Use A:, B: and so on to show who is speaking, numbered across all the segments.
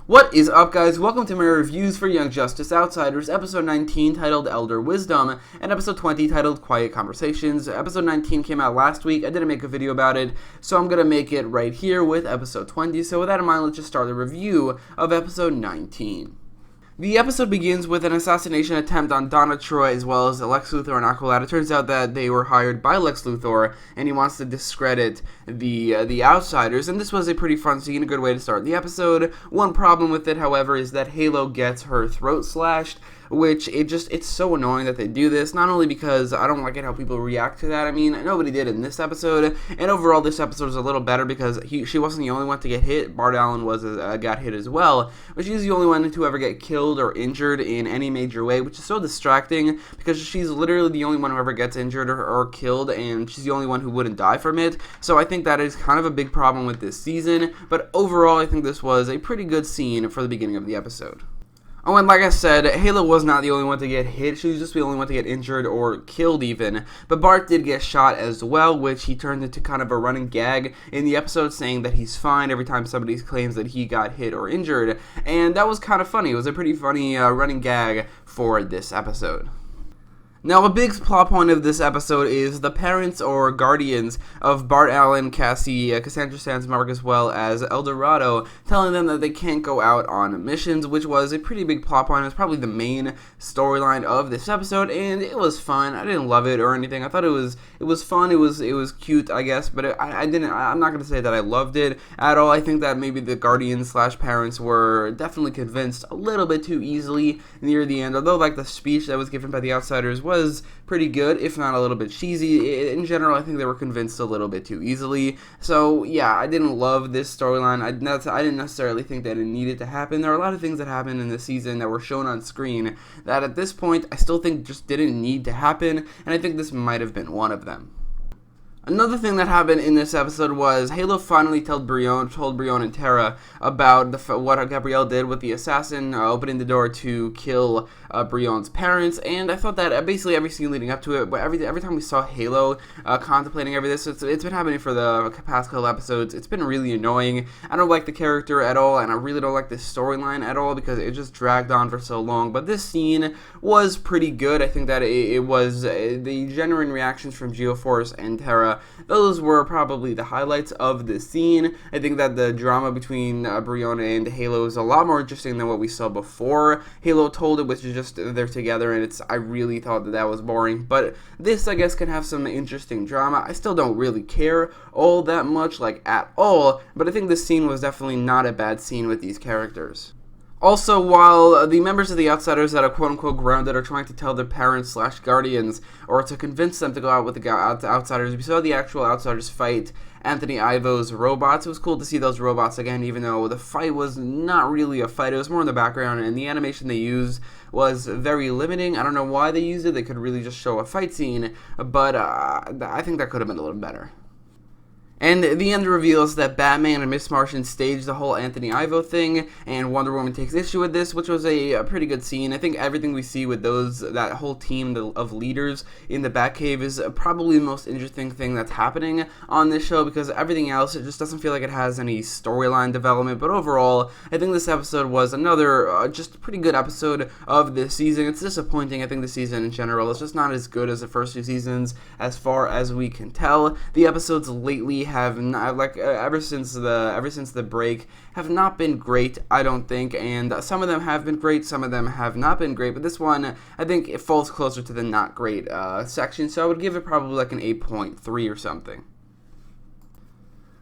A: What is up, guys? Welcome to my reviews for Young Justice Outsiders, episode 19 titled Elder Wisdom, and episode 20 titled Quiet Conversations. Episode 19 came out last week. I didn't make a video about it, so I'm going to make it right here with episode 20. So with that in mind, let's just start the review of episode 19. The episode begins with an assassination attempt on Donna Troy as well as Lex Luthor and Aqualad. It turns out that they were hired by Lex Luthor, and he wants to discredit the Outsiders, and this was a pretty fun scene, a good way to start the episode. One problem with it, however, is that Halo gets her throat slashed, which it's so annoying that they do this, not only because I don't like it how people react to that. I mean, nobody did in this episode, and overall this episode was a little better because she wasn't the only one to get hit. Bart Allen got hit as well, but she's the only one to ever get killed or injured in any major way, which is so distracting because she's literally the only one who ever gets injured or killed, and she's the only one who wouldn't die from it. So I think that is kind of a big problem with this season, but overall I think this was a pretty good scene for the beginning of the episode. Oh, and like I said, Halo was not the only one to get hit. She was just the only one to get injured or killed even. But Bart did get shot as well, which he turned into kind of a running gag in the episode, saying that he's fine every time somebody claims that he got hit or injured. And that was kind of funny. It was a pretty funny running gag for this episode. Now, a big plot point of this episode is the parents or guardians of Bart Allen, Cassie, Cassandra Sandsmark, as well as El Dorado, telling them that they can't go out on missions, which was a pretty big plot point. It was probably the main storyline of this episode, and it was fun. I didn't love it or anything. I thought it was fun. It was cute, I guess, but I'm not going to say that I loved it at all. I think that maybe the guardians / parents were definitely convinced a little bit too easily near the end, although like the speech that was given by the Outsiders was pretty good, if not a little bit cheesy. In general, I think they were convinced a little bit too easily. So yeah, I didn't love this storyline. I didn't necessarily think that it needed to happen. There are a lot of things that happened in the season that were shown on screen that at this point I still think just didn't need to happen, and I think this might have been one of them. Another thing that happened in this episode was Halo finally told Brion and Tara about what Gabrielle did with the assassin, opening the door to kill Brion's parents, and I thought that basically every scene leading up to it, but every time we saw Halo contemplating every this, it's been happening for the past couple episodes. It's been really annoying. I don't like the character at all, and I really don't like this storyline at all because it just dragged on for so long, but this scene was pretty good. I think that it was the genuine reactions from Geoforce and Tara. Those were probably the highlights of the scene. I think that the drama between Brion and Halo is a lot more interesting than what we saw before Halo told it, which is just they're together, and I really thought that was boring. But this, I guess, can have some interesting drama. I still don't really care all that much, like at all, but I think this scene was definitely not a bad scene with these characters. Also, while the members of the Outsiders that are quote-unquote grounded are trying to tell their parents / guardians, or to convince them to go out with the Outsiders, we saw the actual Outsiders fight Anthony Ivo's robots. It was cool to see those robots again, even though the fight was not really a fight. It was more in the background, and the animation they used was very limiting. I don't know why they used it. They could really just show a fight scene, but I think that could have been a little better. And the end reveals that Batman and Miss Martian staged the whole Anthony Ivo thing, and Wonder Woman takes issue with this, which was a pretty good scene. I think everything we see with that whole team of leaders in the Batcave is probably the most interesting thing that's happening on this show, because everything else, it just doesn't feel like it has any storyline development. But overall, I think this episode was another just pretty good episode of this season. It's disappointing. I think the season in general is just not as good as the first two seasons as far as we can tell. The episodes lately have not, ever since the break, have not been great, I don't think, and some of them have been great, some of them have not been great, but this one, I think it falls closer to the not great section, so I would give it probably like an 8.3 or something.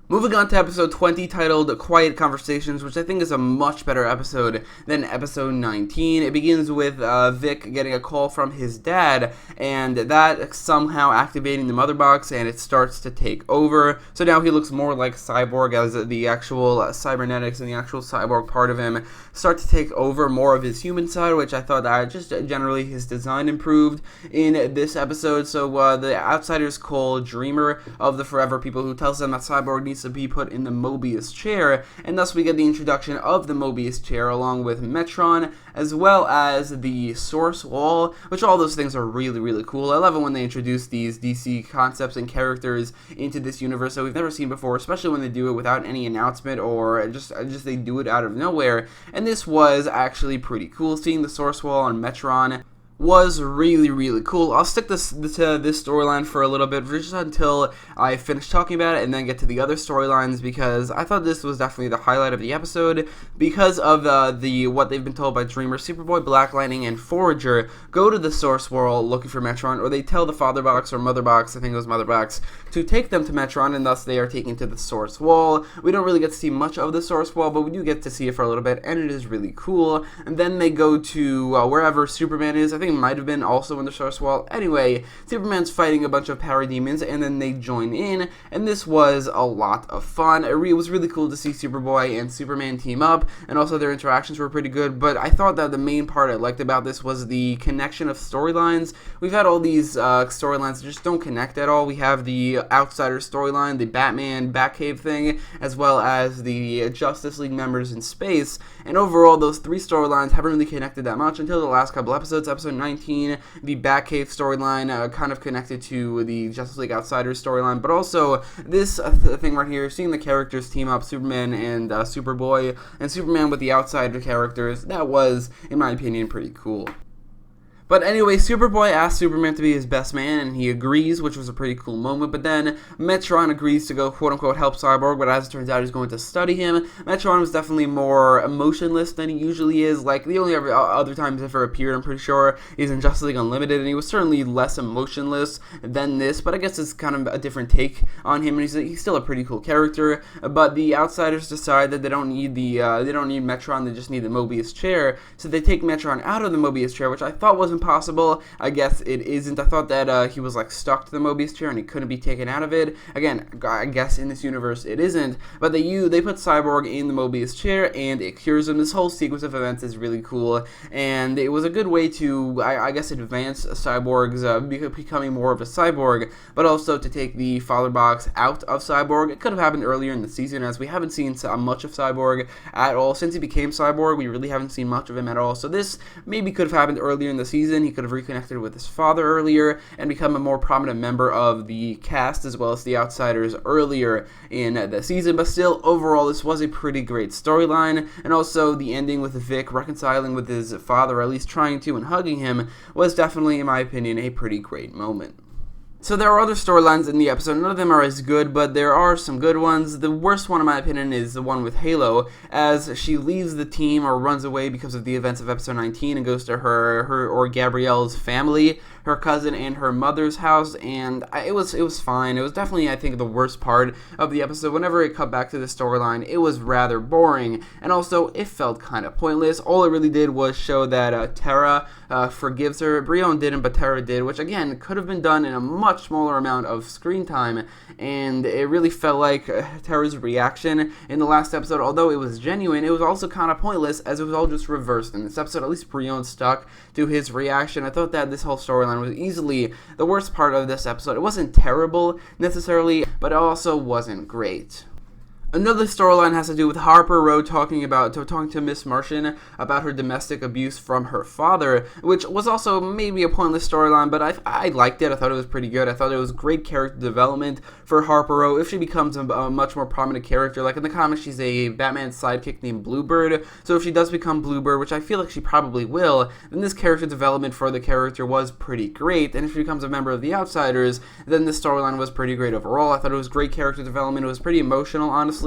A: Moving on to episode 20, titled Quiet Conversations, which I think is a much better episode than episode 19. It begins with Vic getting a call from his dad, and that somehow activating the mother box, and it starts to take over. So now he looks more like Cyborg, as the actual cybernetics and the actual cyborg part of him start to take over more of his human side, which I thought just generally his design improved in this episode. So the Outsiders call Dreamer of the Forever People, who tells them that Cyborg needs needs to be put in the Mobius chair, and thus we get the introduction of the Mobius chair along with Metron, as well as the Source Wall, which all those things are really, really cool. I love it when they introduce these DC concepts and characters into this universe that we've never seen before, especially when they do it without any announcement or just they do it out of nowhere. And this was actually pretty cool. Seeing the Source Wall on Metron was really, really cool. I'll stick to this storyline for a little bit, just until I finish talking about it, and then get to the other storylines, because I thought this was definitely the highlight of the episode, because of what they've been told by Dreamer. Superboy, Black Lightning, and Forager go to the Source World looking for Metron, or they tell the Father Box or Mother Box, I think it was Mother Box, to take them to Metron, and thus they are taken to the Source Wall. We don't really get to see much of the Source Wall, but we do get to see it for a little bit, and it is really cool. And then they go to wherever Superman is. I think it might have been also in the Source Wall. Anyway, Superman's fighting a bunch of parademons, and then they join in, and this was a lot of fun. It was really cool to see Superboy and Superman team up, and also their interactions were pretty good, but I thought that the main part I liked about this was the connection of storylines. We've had all these storylines that just don't connect at all. We have the Outsider storyline, the Batman Batcave thing, as well as the Justice League members in space, and overall those three storylines haven't really connected that much until the last couple episodes. Episode 19, the Batcave storyline kind of connected to the Justice League Outsiders storyline, but also this thing right here, seeing the characters team up, Superman and Superboy, and Superman with the Outsider characters, that was, in my opinion, pretty cool. But anyway, Superboy asked Superman to be his best man, and he agrees, which was a pretty cool moment. But then Metron agrees to go, quote-unquote, help Cyborg, but as it turns out, he's going to study him. Metron was definitely more emotionless than he usually is. Like, the only other time he's ever appeared, I'm pretty sure, is in Justice League Unlimited, and he was certainly less emotionless than this. But I guess it's kind of a different take on him, and he's still a pretty cool character. But the Outsiders decide that they don't need Metron, they just need the Mobius chair. So they take Metron out of the Mobius chair, which I thought was impossible. I guess it isn't. I thought that he was like stuck to the Mobius chair and he couldn't be taken out of it. Again, I guess in this universe it isn't. But they put Cyborg in the Mobius chair and it cures him. This whole sequence of events is really cool, and it was a good way to, I guess, advance Cyborg's becoming more of a cyborg, but also to take the Father Box out of Cyborg. It could have happened earlier in the season, as we haven't seen much of Cyborg at all. Since he became Cyborg, we really haven't seen much of him at all. So this maybe could have happened earlier in the season. He could have reconnected with his father earlier and become a more prominent member of the cast as well as the Outsiders earlier in the season. But still, overall, this was a pretty great storyline, and also the ending with Vic reconciling with his father, or at least trying to, and hugging him, was definitely, in my opinion, a pretty great moment. So there are other storylines in the episode. None of them are as good, but there are some good ones. The worst one, in my opinion, is the one with Halo, as she leaves the team or runs away because of the events of episode 19 and goes to her or Gabrielle's family, her cousin and her mother's house, and it was fine. It was definitely, I think, the worst part of the episode. Whenever it cut back to the storyline, it was rather boring, and also it felt kind of pointless. All it really did was show that Tara forgives her. Brion didn't, but Tara did, which again could have been done in a much smaller amount of screen time, and it really felt like Tara's reaction in the last episode, although it was genuine, it was also kind of pointless, as it was all just reversed in this episode. At least Brion stuck to his reaction. I thought that this whole storyline was easily the worst part of this episode. It wasn't terrible necessarily, but it also wasn't great. Another storyline has to do with Harper Row talking to Miss Martian about her domestic abuse from her father, which was also maybe a pointless storyline, but I liked it. I thought it was pretty good. I thought it was great character development for Harper Row if she becomes a much more prominent character. Like in the comics, she's a Batman sidekick named Bluebird, so if she does become Bluebird, which I feel like she probably will, then this character development for the character was pretty great, and if she becomes a member of the Outsiders, then this storyline was pretty great overall. I thought it was great character development. It was pretty emotional, honestly,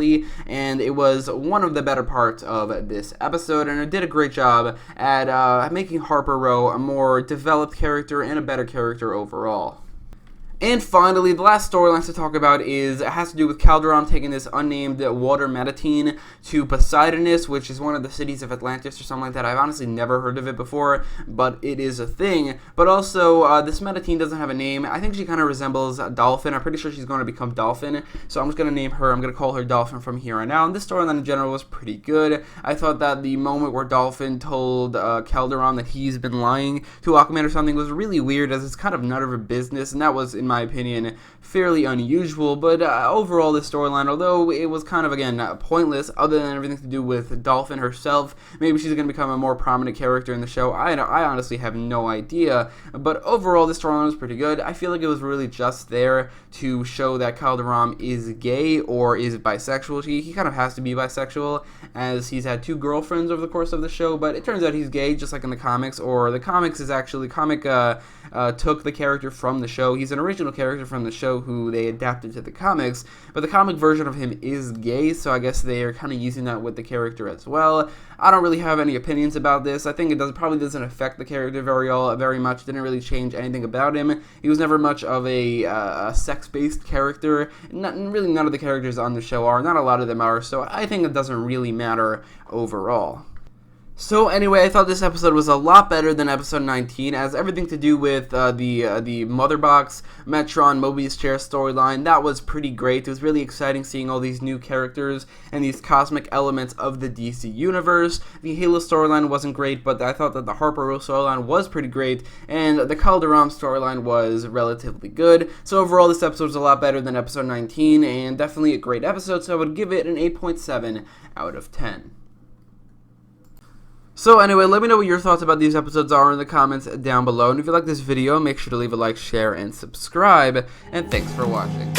A: and it was one of the better parts of this episode, and it did a great job at making Harper Row a more developed character and a better character overall. And finally, the last storyline to talk about has to do with Calderon taking this unnamed water Metatine to Poseidonus, which is one of the cities of Atlantis or something like that. I've honestly never heard of it before, but it is a thing. But also, this Metatine doesn't have a name. I think she kind of resembles Dolphin. I'm pretty sure she's going to become Dolphin, so I'm just going to name her. I'm going to call her Dolphin from here on out. And this storyline in general was pretty good. I thought that the moment where Dolphin told Calderon that he's been lying to Aquaman or something was really weird, as it's kind of none of her business, and that was, in my my opinion, fairly unusual. But overall, the storyline, although it was kind of, again, pointless, other than everything to do with Dolphin herself, maybe she's going to become a more prominent character in the show. I honestly have no idea. But overall, the storyline was pretty good. I feel like it was really just there to show that Calderon is gay or is bisexual. He kind of has to be bisexual, as he's had 2 girlfriends over the course of the show, but it turns out he's gay, just like in the comics, or the comics is actually, took the character from the show. He's an original character from the show who they adapted to the comics, but the comic version of him is gay, so I guess they are kind of using that with the character as well. I don't really have any opinions about this. I think it probably doesn't affect the character very much. Didn't really change anything about him. He was never much of a sex-based character. Really, none of the characters on the show are. Not a lot of them are, so I think it doesn't really matter overall. So anyway, I thought this episode was a lot better than episode 19, as everything to do with the Mother Box, Metron, Mobius Chair storyline, that was pretty great. It was really exciting seeing all these new characters and these cosmic elements of the DC Universe. The Halo storyline wasn't great, but I thought that the Harper storyline was pretty great, and the Calderon storyline was relatively good. So overall, this episode was a lot better than episode 19, and definitely a great episode, so I would give it an 8.7 out of 10. So anyway, let me know what your thoughts about these episodes are in the comments down below. And if you like this video, make sure to leave a like, share, and subscribe. And thanks for watching.